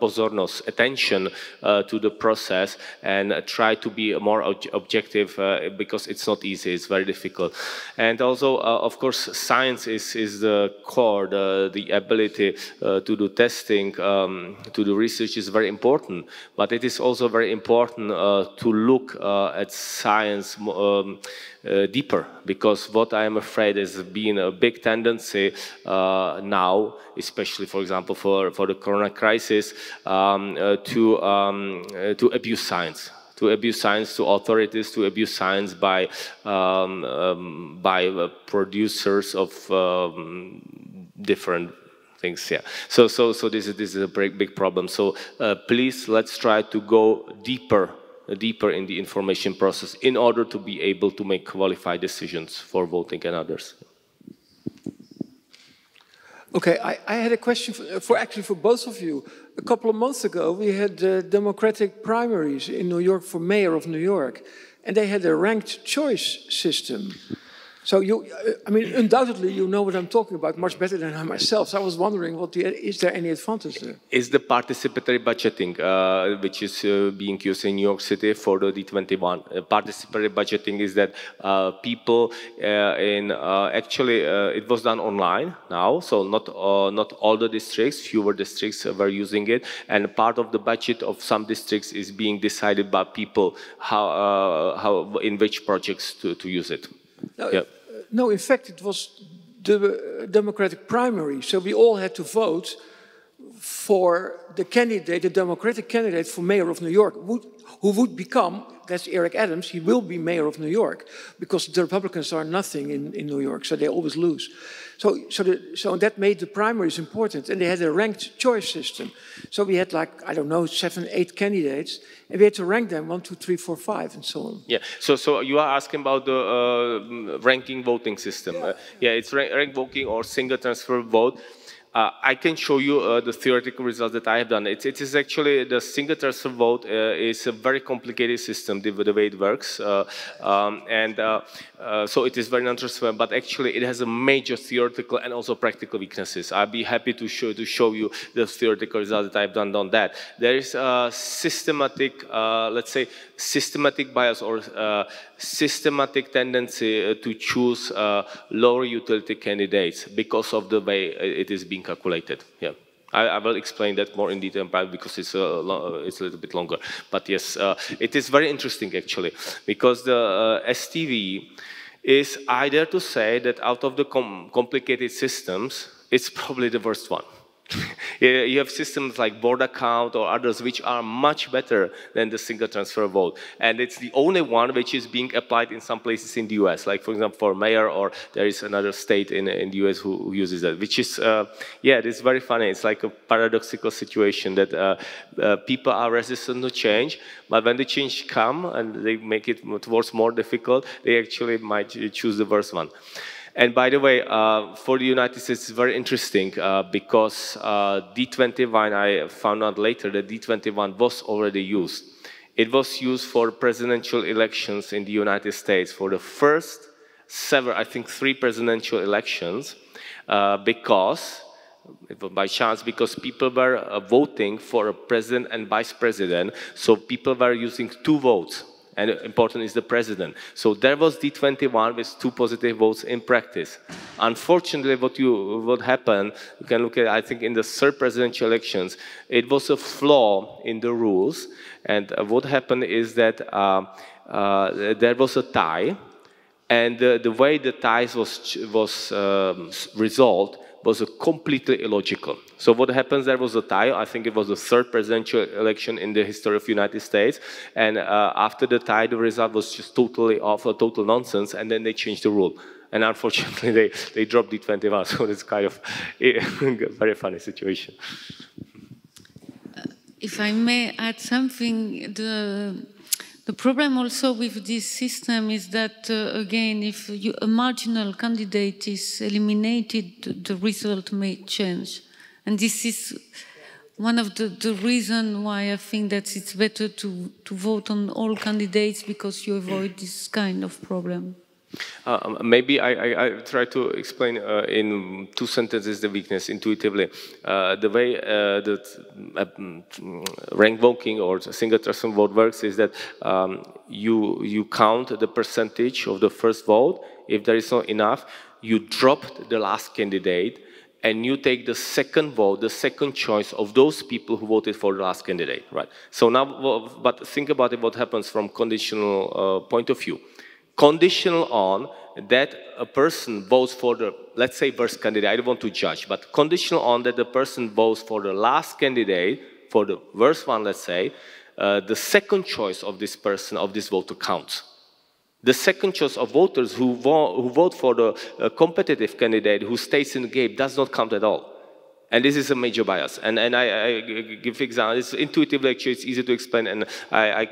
pozornost, attention to the process, and try to be more objective, because it's not easy, it's very difficult. And also, of course, science is the core, the ability to do testing, to do research is very important, but it is also very important to look at science deeper, because what I am afraid is being a big tendency now, especially, for example, for the corona crisis, to abuse science. To abuse science, to authorities, to abuse science by producers of different things. Yeah. So this is a big problem. So please, let's try to go deeper in the information process in order to be able to make qualified decisions for voting and others. Okay, I had a question for both of you. A couple of months ago, we had Democratic primaries in New York for mayor of New York, and they had a ranked choice system. So I mean, undoubtedly, you know what I'm talking about much better than I myself. So I was wondering, is there any advantage there? Is the participatory budgeting, which is being used in New York City for the D21. Participatory budgeting is that people actually it was done online now, so not all the districts, fewer districts were using it, and part of the budget of some districts is being decided by people how in which projects to use it. No, yeah. No, in fact, it was the Democratic primary, so we all had to vote for the candidate, the Democratic candidate for mayor of New York, who would become, that's Eric Adams, he will be mayor of New York, because the Republicans are nothing in New York, so they always lose. So that made the primaries important, and they had a ranked choice system. So we had like, I don't know, 7, 8 candidates, and we had to rank them 1, 2, 3, 4, 5, and so on. Yeah, so you are asking about the ranking voting system. Yeah, it's ranked voting or single transfer vote. I can show you the theoretical results that I have done. It is actually, the single transfer vote is a very complicated system, the way it works. So it is very non-transferable, but actually it has a major theoretical and also practical weaknesses. I'll be happy to show you the theoretical results that I've done on that. There is a systematic, let's say, systematic bias or systematic tendency to choose lower utility candidates because of the way it is being calculated. Yeah, I will explain that more in detail because it's a little bit longer. But yes, it is very interesting actually, because the STV is, I dare to say that out of the complicated systems, it's probably the worst one. You have systems like border count or others which are much better than the single transfer vote, and it's the only one which is being applied in some places in the US, like for example for mayor, or there is another state in the US who uses that, which is yeah, it is very funny. It's like a paradoxical situation that people are resistant to change, but when the change come and they make it towards more difficult, they actually might choose the worst one. And by the way, for the United States, it's very interesting because D21, I found out later that D21 was already used. It was used for presidential elections in the United States for the first several, I think 3 presidential elections, because, by chance, because people were voting for a president and vice president, so people were using 2 votes. And important is the president. So there was D21 with 2 positive votes in practice. Unfortunately, what happened, you can look at, I think in the 3rd presidential elections, it was a flaw in the rules. And what happened is that there was a tie, and the way the ties was resolved was completely illogical. So what happens, there was a tie, I think it was the 3rd presidential election in the history of the United States, and after the tie, the result was just totally off, a total nonsense, and then they changed the rule. And unfortunately, they dropped D21, so it's kind of a very funny situation. If I may add something, the problem also with this system is that, again, if a marginal candidate is eliminated, the result may change. And this is one of the reasons why I think that it's better to vote on all candidates, because you avoid this kind of problem. Maybe I try to explain in 2 sentences the weakness intuitively. The way that rank voting or single transfer vote works is that you count the percentage of the first vote. If there is not enough, you drop the last candidate, and you take the second vote, the second choice of those people who voted for the last candidate, right? So now, but think about it, what happens from conditional point of view. Conditional on that a person votes for the, let's say, worst candidate, I don't want to judge, but conditional on that the person votes for the last candidate, for the worst one, let's say, the second choice of this person, of this voter counts. The second choice of voters who vote for the competitive candidate who stays in the game does not count at all. And this is a major bias. And I give examples. It's intuitively, actually, it's easy to explain. And I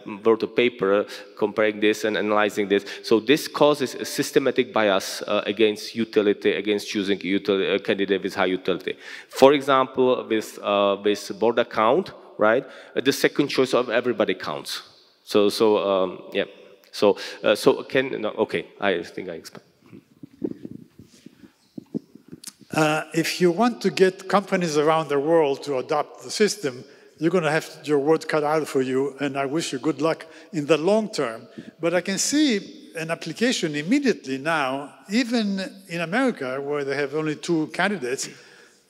wrote a paper comparing this and analyzing this. So this causes a systematic bias against utility, against choosing a candidate with high utility. For example, with border count, right? The second choice of everybody counts. Yeah. Okay. I think I explained. If you want to get companies around the world to adopt the system, you're going to have your work cut out for you, and I wish you good luck in the long term. But I can see an application immediately now, even in America, where they have only 2 candidates.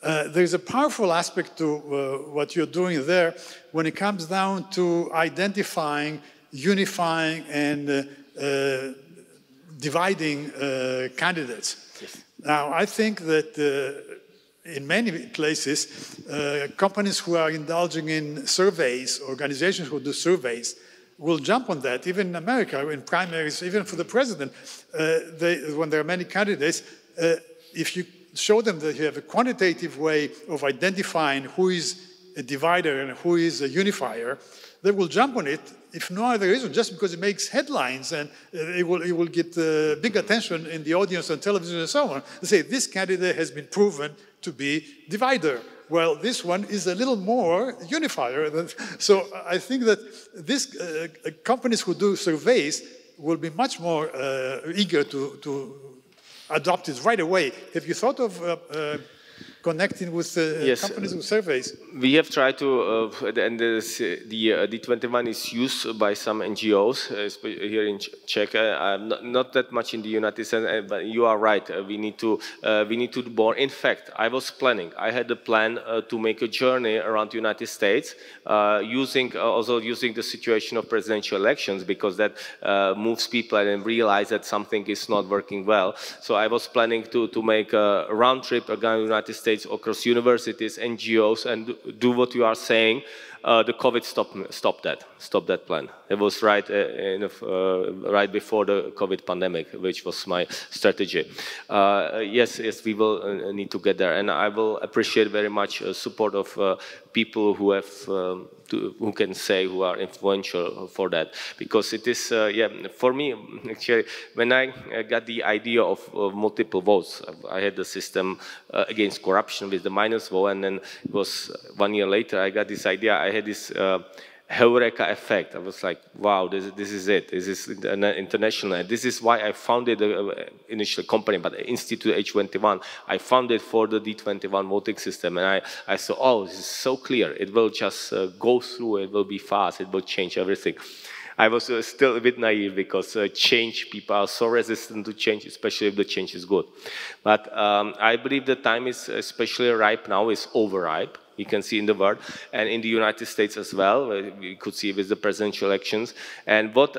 There's a powerful aspect to what you're doing there when it comes down to identifying, unifying, and dividing candidates. Yes. Now, I think that in many places, companies who are indulging in surveys, organizations who do surveys, will jump on that. Even in America, in primaries, even for the president, when there are many candidates, if you show them that you have a quantitative way of identifying who is a divider and who is a unifier, they will jump on it, if no other reason, just because it makes headlines and it will get big attention in the audience on television and so on. They say, this candidate has been proven to be divider. Well, this one is a little more unifier. So I think that this companies who do surveys will be much more eager to adopt it right away. Have you thought of connecting with yes, companies with surveys? We have tried to, and the D21 is used by some NGOs here in Czech. Not that much in the United States, but you are right. We need to do more. In fact, I was planning. I had a plan to make a journey around the United States, also using the situation of presidential elections, because that moves people and realize that something is not working well. So I was planning to make a round trip around the United States across universities, NGOs, and do what you are saying. The COVID stopped that plan. It was right before the COVID pandemic, which was my strategy. Yes, we will need to get there, and I will appreciate very much support of people who have who can say who are influential for that, because it is for me actually when I got the idea of multiple votes, I had the system against corruption with the minus vote, and then it was 1 year later I got this idea. I had this Heureka effect. I was like, wow, this is it. This is international. This is why I founded the initial company, but Institute H21. I founded for the D21 voting system, and I saw, oh, this is so clear. It will just go through. It will be fast. It will change everything. I was still a bit naive because people are so resistant to change, especially if the change is good. But I believe the time is especially ripe now, is overripe. You can see in the world, and in the United States as well. We could see with the presidential elections. And what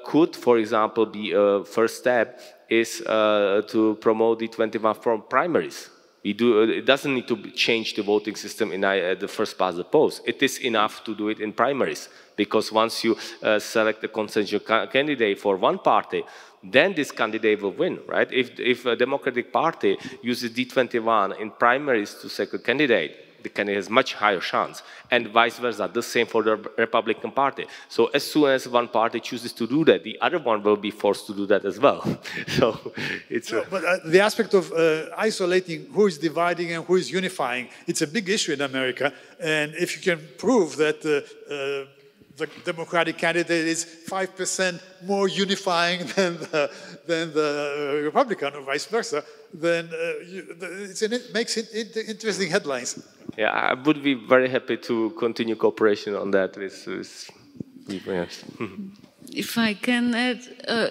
could, for example, be a first step is to promote the D21 from primaries. It doesn't need to change the voting system in the first past the post. It is enough to do it in primaries, because once you select a consensual candidate for one party, then this candidate will win, right? If a Democratic Party uses D21 in primaries to select a candidate, the candidate has much higher chance, and vice versa, the same for the Republican Party. So as soon as one party chooses to do that, the other one will be forced to do that as well. So it's but the aspect of isolating who is dividing and who is unifying, it's a big issue in America, and if you can prove that the Democratic candidate is 5% more unifying than the Republican, or vice versa, then it makes it interesting headlines. Yeah, I would be very happy to continue cooperation on that with yes. If I can add,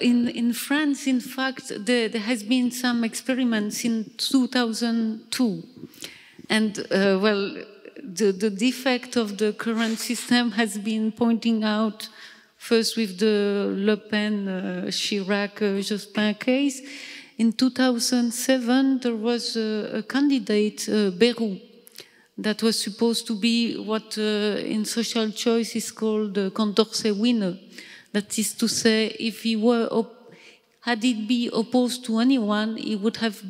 in France, in fact, there has been some experiments in 2002, and well, the defect of the current system has been pointing out first with the Le Pen, Chirac, Jospin case. In 2007, there was a candidate, Bayrou, that was supposed to be what in social choice is called a Condorcet winner. That is to say, if he were, had it been opposed to anyone, he would have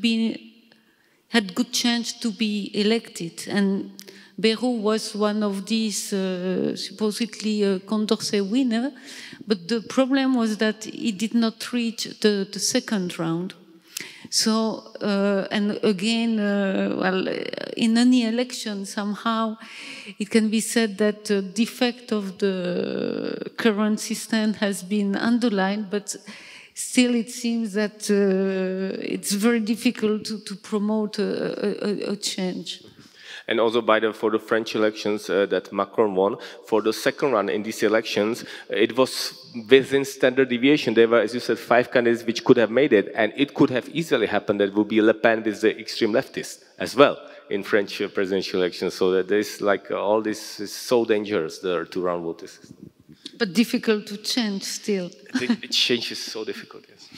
had good chance to be elected. And Bayrou was one of these supposedly Condorcet winner, but the problem was that he did not reach the second round. So, and again, well, in any election, somehow it can be said that the defect of the current system has been underlined, but still it seems that it's very difficult to promote a change. And also for the French elections that Macron won, for the second run in these elections, it was within standard deviation. There were, as you said, 5 candidates which could have made it, and it could have easily happened that it would be Le Pen with the extreme leftists as well in French presidential elections. So that there's like all this is so dangerous, the two-round voting system. But difficult to change still. It changes so difficult, yes.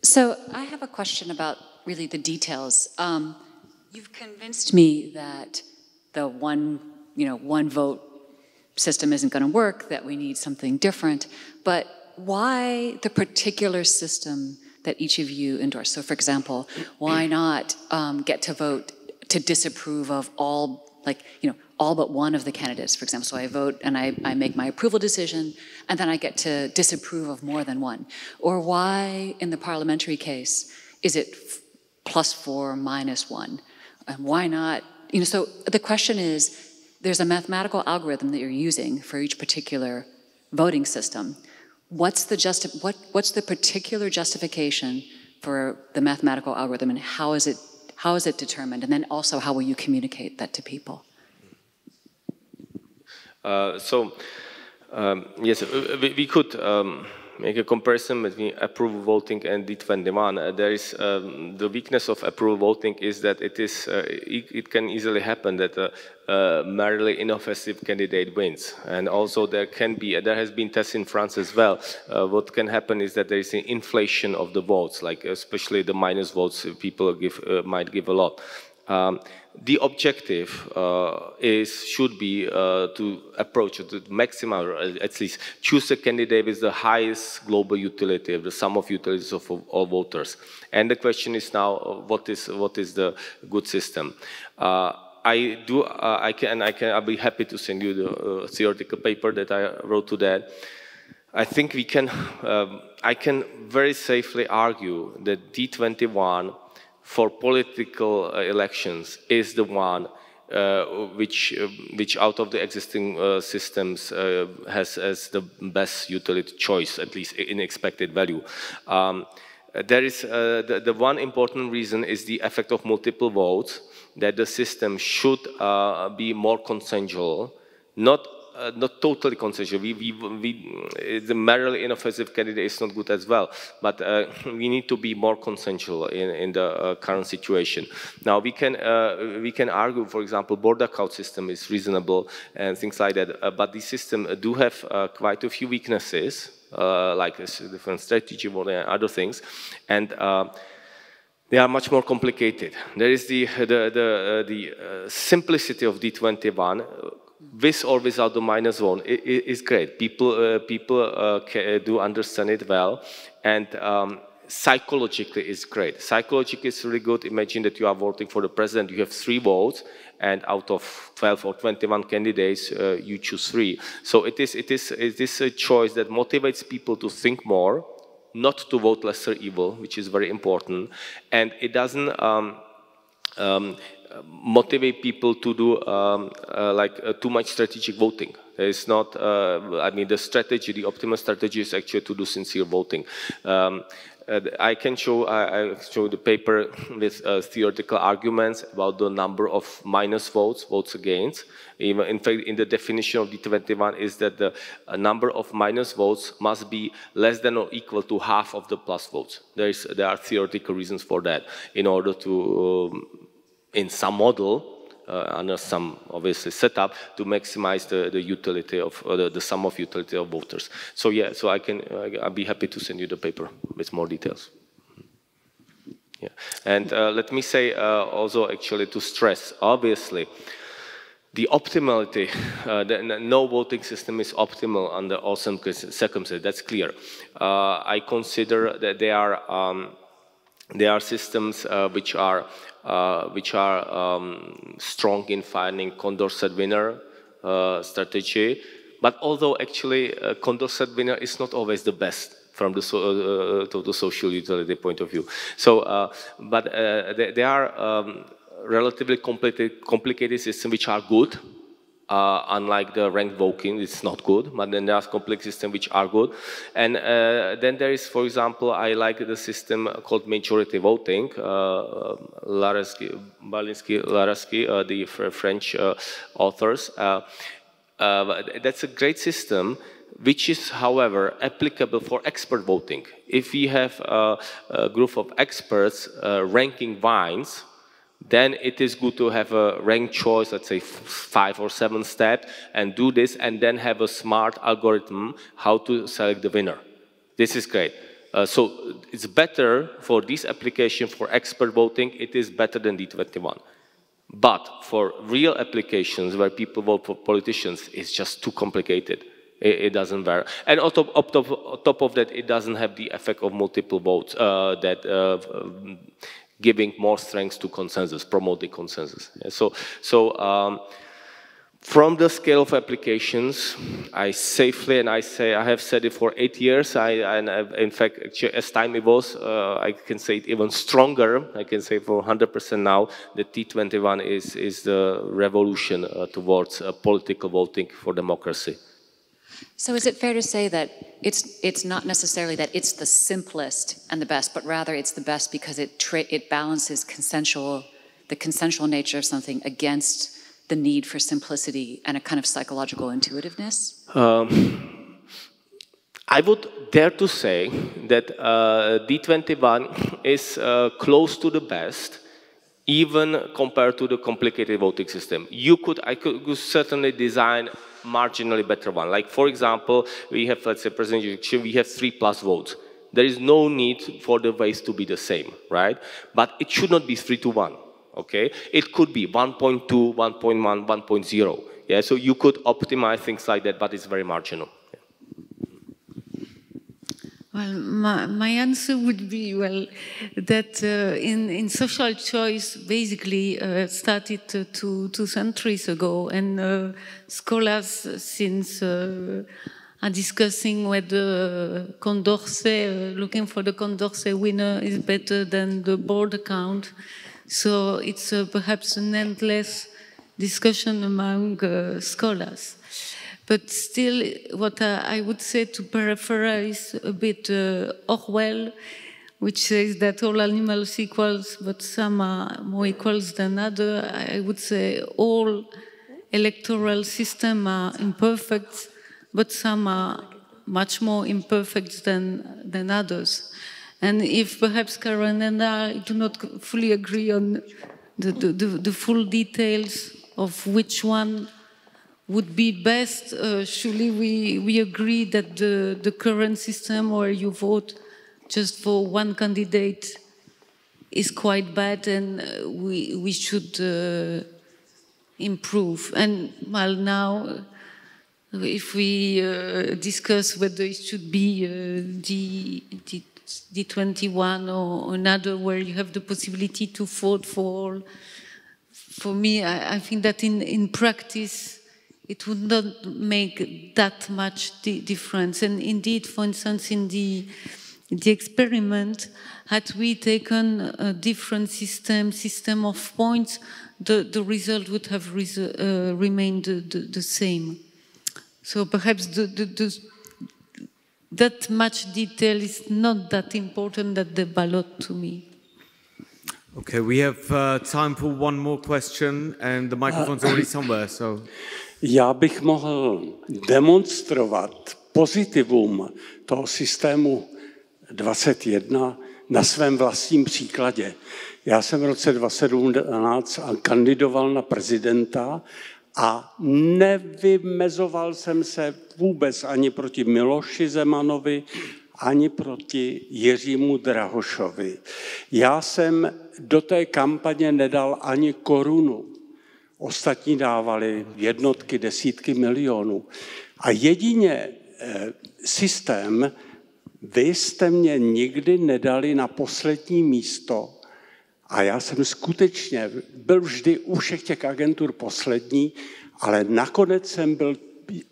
So I have a question about really the details. You've convinced me that the one vote system isn't going to work, that we need something different, but why the particular system that each of you endorse? So for example, why not get to vote to disapprove of all but one of the candidates, for example. So I vote and I make my approval decision, and then I get to disapprove of more than one. Or why, in the parliamentary case, is it +4, -1? And why not? So the question is, there's a mathematical algorithm that you're using for each particular voting system. What's the particular justification for the mathematical algorithm, and how is it determined? And then also, how will you communicate that to people? Yes, we could make a comparison between approval voting and D21. There is the weakness of approval voting is that it can easily happen that a merely inoffensive candidate wins, and also there has been tests in France as well. What can happen is that there is an inflation of the votes, like especially the minus votes. People might give a lot. The objective should be to approach the maximum, or at least choose a candidate with the highest global utility, of the sum of utilities of all voters. And the question is now, what is the good system? I'll be happy to send you the theoretical paper that I wrote to that. I think I can very safely argue that D21 for political elections is the one which out of the existing systems has the best utility choice, at least in expected value. There is the one important reason is the effect of multiple votes, that the system should be more consensual, not totally consensual. The merely inoffensive candidate is not good as well, but we need to be more consensual in the current situation. Now we can argue, for example, border count system is reasonable and things like that, but the system do have quite a few weaknesses, like a different strategy more than other things, and they are much more complicated. There is the simplicity of D21. With or without the minus one, is great. People do understand it well, and psychologically it's great. Psychologically it's really good. Imagine that you are voting for the president, you have 3 votes, and out of 12 or 21 candidates, you choose 3. So it is a choice that motivates people to think more, not to vote lesser evil, which is very important, and it doesn't motivate people to do too much strategic voting. There is not, the optimal strategy is actually to do sincere voting. I can show the paper with theoretical arguments about the number of minus votes against. Even, in fact, in the definition of D21 is that the number of minus votes must be less than or equal to half of the plus votes. There are theoretical reasons for that, in order to in some model, under some obviously setup, to maximize the utility of the sum of utility of voters. So yeah, so I'll be happy to send you the paper with more details. Yeah, and let me say also actually to stress, obviously, the optimality, no voting system is optimal under all circumstances. That's clear. I consider that there are systems which are strong in finding Condorcet winner strategy, but although actually Condorcet winner is not always the best from the total social utility point of view. So, but there are relatively complicated systems which are good. Unlike the ranked voting, it's not good, but then there are complex systems which are good. And then there is, for example, I like the system called majority voting. Balinsky, the French authors. That's a great system, which is, however, applicable for expert voting. If we have a group of experts ranking wines, then it is good to have a ranked choice, let's say 5 or 7 steps, and do this, and then have a smart algorithm how to select the winner. This is great. So it's better for this application for expert voting. It is better than D21. But for real applications where people vote for politicians, it's just too complicated. It doesn't work. And on top of that, it doesn't have the effect of multiple votes giving more strength to consensus, promote the consensus. Yeah, from the scale of applications, I safely, and I have said it for 8 years, in fact, as time evolves, I can say it even stronger, I can say for 100% now, that T21 is the revolution towards political voting for democracy. So is it fair to say that it's not necessarily that it's the simplest and the best, but rather it's the best because it balances the consensual nature of something against the need for simplicity and a kind of psychological intuitiveness? I would dare to say that D21 is close to the best, even compared to the complicated voting system. I could certainly design marginally better one. Like, for example, we have, let's say, presidential election, we have 3+ votes. There is no need for the weights to be the same, right? But it should not be 3-1, okay? It could be 1.2, 1.1, 1.0. Yeah, so you could optimize things like that, but it's very marginal. Well, my answer would be, well, that in social choice, basically started 2 centuries ago, and scholars since are discussing whether Condorcet, looking for the Condorcet winner is better than the board count. So it's perhaps an endless discussion among scholars. But still, what I would say, to paraphrase a bit Orwell, which says that all animals equals, but some are more equals than others, I would say all electoral systems are imperfect, but some are much more imperfect than others. And if perhaps Karen and I do not fully agree on the full details of which one would be best, surely we agree that the current system where you vote just for one candidate is quite bad, and we should improve. And well, now, if we discuss whether it should be D21 or another where you have the possibility to vote for all, for me, I think that in practice, it would not make that much difference. And indeed, for instance, in the experiment, had we taken a different system of points, the result would have remained the same. So perhaps that much detail is not that important at the ballot to me. Okay, we have time for one more question, and the microphone's already somewhere, so... Já bych mohl demonstrovat pozitivum toho systému 21 na svém vlastním příkladě. Já jsem v roce 2017 kandidoval na prezidenta a nevymezoval jsem se vůbec ani proti Miloši Zemanovi, ani proti Jiřímu Drahošovi. Já jsem do té kampaně nedal ani korunu. Ostatní dávali jednotky, desítky milionů. A jedině systém, vy jste mě nikdy nedali na poslední místo a já jsem skutečně byl vždy u všech těch agentur poslední, ale nakonec jsem byl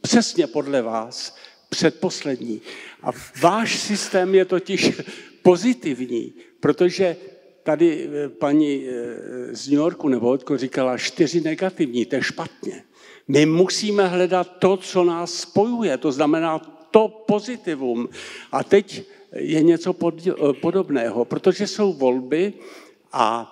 přesně podle vás předposlední. A váš systém je totiž pozitivní, protože tady paní z New Yorku nebo odkud říkala 4 negativní, to je špatně. My musíme hledat to, co nás spojuje, to znamená to pozitivum. A teď je něco podobného, protože jsou volby a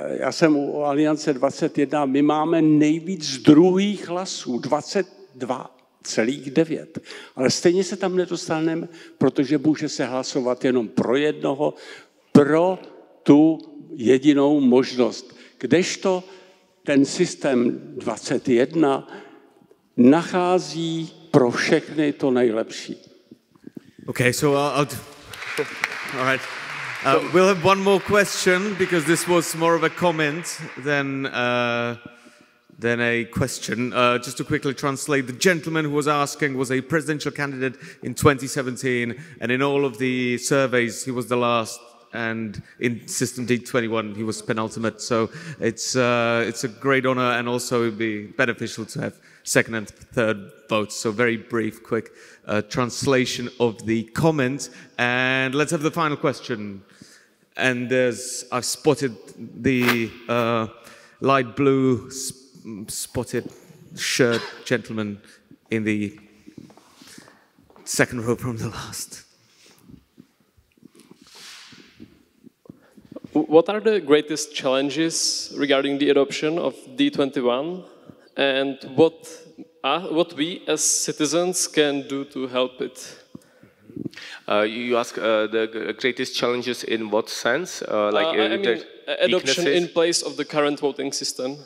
já jsem u Aliance 21, my máme nejvíc druhých hlasů, 22,9. Ale stejně se tam nedostaneme, protože může se hlasovat jenom pro jednoho, pro tu jedinou možnost. Kdežto ten systém 21 nachází pro všechny to nejlepší. Okay, so all right. We'll have one more question, because this was more of a comment than a question. Just to quickly translate, the gentleman who was asking was a presidential candidate in 2017, and in all of the surveys he was the last, and in system D21 he was penultimate. So it's a great honor, and also it would be beneficial to have second and third votes. So very brief, quick translation of the comment. And let's have the final question. And I've spotted the light blue spotted shirt gentleman in the second row from the last. What are the greatest challenges regarding the adoption of D21, and what we as citizens can do to help it? You ask the greatest challenges in what sense? I mean, adoption in place of the current voting system.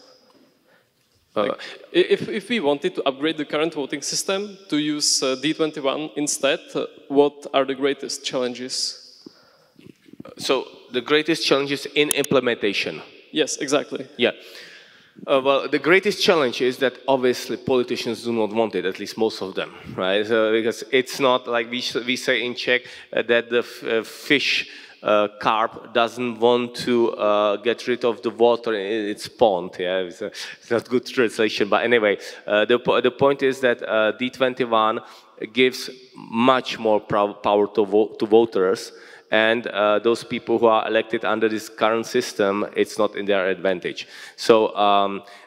If we wanted to upgrade the current voting system to use D21 instead, what are the greatest challenges? So the greatest challenges in implementation. Yes, exactly. Yeah. Well, the greatest challenge is that obviously politicians do not want it, at least most of them, right? Because it's not like we say in Czech that the fish carp doesn't want to get rid of the water in its pond. Yeah, it's not good translation, but anyway, the point is that D21 gives much more power to voters. And those people who are elected under this current system, it's not in their advantage. So,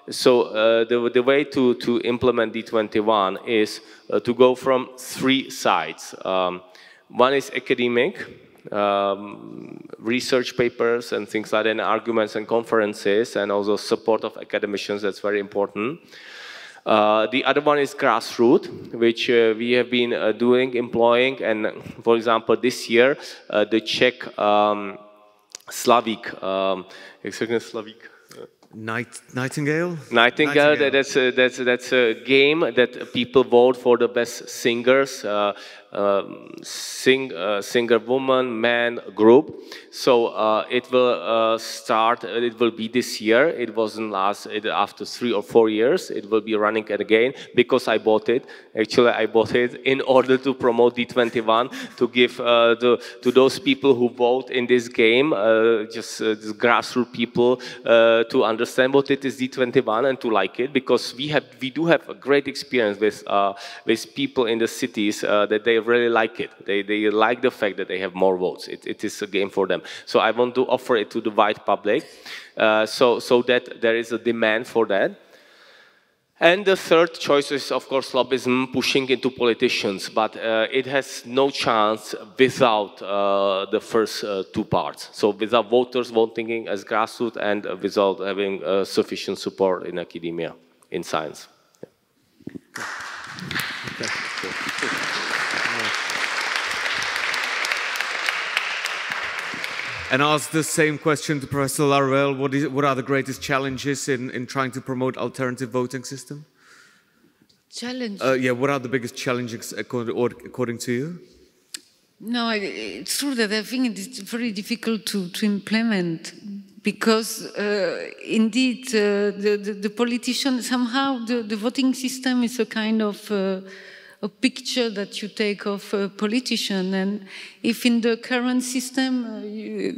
the way to implement D21 is to go from three sides. One is academic, research papers and things like that, and arguments and conferences, and also support of academicians. That's very important. The other one is grassroots, which we have been employing, and for example, this year, the Czech Nightingale? Nightingale. That's a game that people vote for the best singers, singer woman, man group. So it will start. It will be this year. It wasn't after 3 or 4 years. It will be running again because I bought it. Actually, I bought it in order to promote D21, to give to those people who vote in this game, just grassroots people, to understand what it is D21 and to like it, because we do have a great experience with people in the cities that they really like it. They like the fact that they have more votes. It is a game for them. So I want to offer it to the wide public, so that there is a demand for that. And the third choice is, of course, lobbyism, pushing into politicians, but it has no chance without the first two parts. So without voters voting as grassroots, and without having sufficient support in academia, in science. Yeah. Okay. And ask the same question to Professor Laruelle. What are the greatest challenges in trying to promote alternative voting system? Challenge? Yeah, what are the biggest challenges according to you? No, it's true that I think it's very difficult to implement, because indeed the politician, somehow the voting system is a kind of a picture that you take of a politician, and if in the current system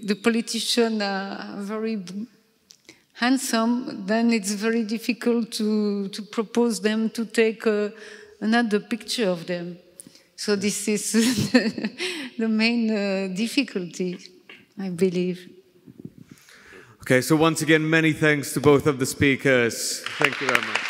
the politicians are very handsome, then it's very difficult to propose them to take another picture of them. So this is the main difficulty, I believe. Okay, so once again, many thanks to both of the speakers. Thank you very much.